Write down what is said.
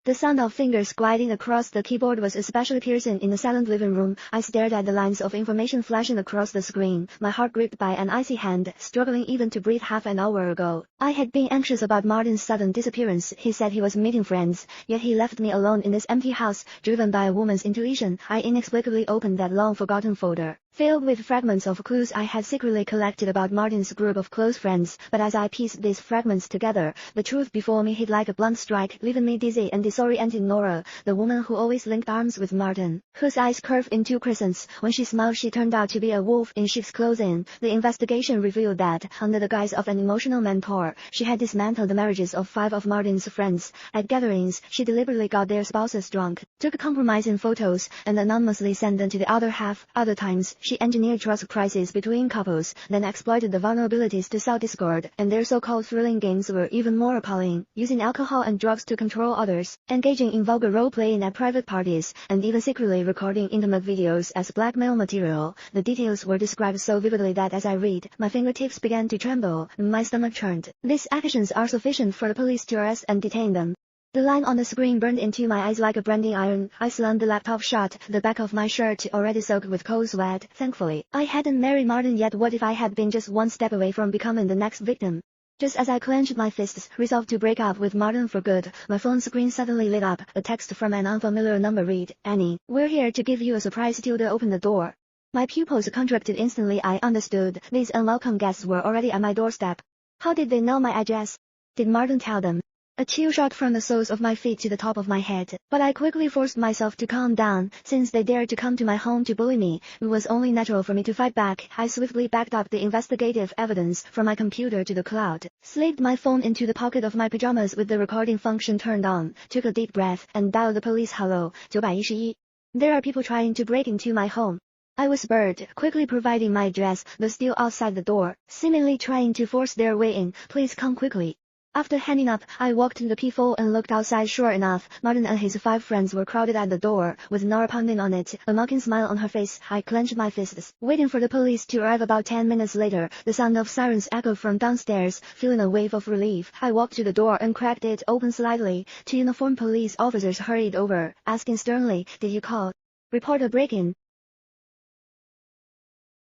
The sound of fingers gliding across the keyboard was especially piercing in the silent living room. I stared at the lines of information flashing across the screen, my heart gripped by an icy hand, struggling even to breathe. Half an hour ago, I had been anxious about Martin's sudden disappearance. He said he was meeting friends, yet he left me alone in this empty house. Driven by a woman's intuition, I inexplicably opened that long-forgotten folder, filled with fragments of clues I had secretly collected about Martin's group of close friends. But as I pieced these fragments together, the truth before me hit like a blunt strike, leaving me dizzy and disoriented. Nora, the woman who always linked arms with Martin, whose eyes curved into crescents when she smiled, she turned out to be a wolf in sheep's clothing. The investigation revealed that, under the guise of an emotional mentor, she had dismantled the marriages of 5 of Martin's friends. At gatherings, she deliberately got their spouses drunk, took compromising photos, and anonymously sent them to the other half. Other times, she engineered trust crises between couples, then exploited the vulnerabilities to sow discord. And their so-called thrilling games were even more appalling, using alcohol and drugs to control others, engaging in vulgar role-playing at private parties, and even secretly recording intimate videos as blackmail material. The details were described so vividly that as I read, my fingertips began to tremble, and my stomach churned. These actions are sufficient for the police to arrest and detain them. The line on the screen burned into my eyes like a branding iron. I slammed the laptop shut, the back of my shirt already soaked with cold sweat. Thankfully, I hadn't married Martin yet. What if I had been just one step away from becoming the next victim? Just as I clenched my fists, resolved to break up with Martin for good, my phone screen suddenly lit up. A text from an unfamiliar number read, "Annie, we're here to give you a surprise." Tilda opened the door. My pupils contracted instantly. I understood. These unwelcome guests were already at my doorstep. How did they know my address? Did Martin tell them? A chill shot from the soles of my feet to the top of my head, but I quickly forced myself to calm down. Since they dared to come to my home to bully me, it was only natural for me to fight back. I swiftly backed up the investigative evidence from my computer to the cloud, slid my phone into the pocket of my pajamas with the recording function turned on, took a deep breath, and dialed the police. "Hello, 911. There are people trying to break into my home," I whispered, quickly providing my address. They're still outside the door, seemingly trying to force their way in. "Please come quickly." After hanging up, I walked to the peephole and looked outside. Sure enough, Martin and his 5 friends were crowded at the door, with Nora pounding on it, a mocking smile on her face. I clenched my fists, waiting for the police to arrive. About 10 minutes later, the sound of sirens echoed from downstairs. Feeling a wave of relief, I walked to the door and cracked it open slightly. 2 uniformed police officers hurried over, asking sternly, "Did you call? Report a break-in?"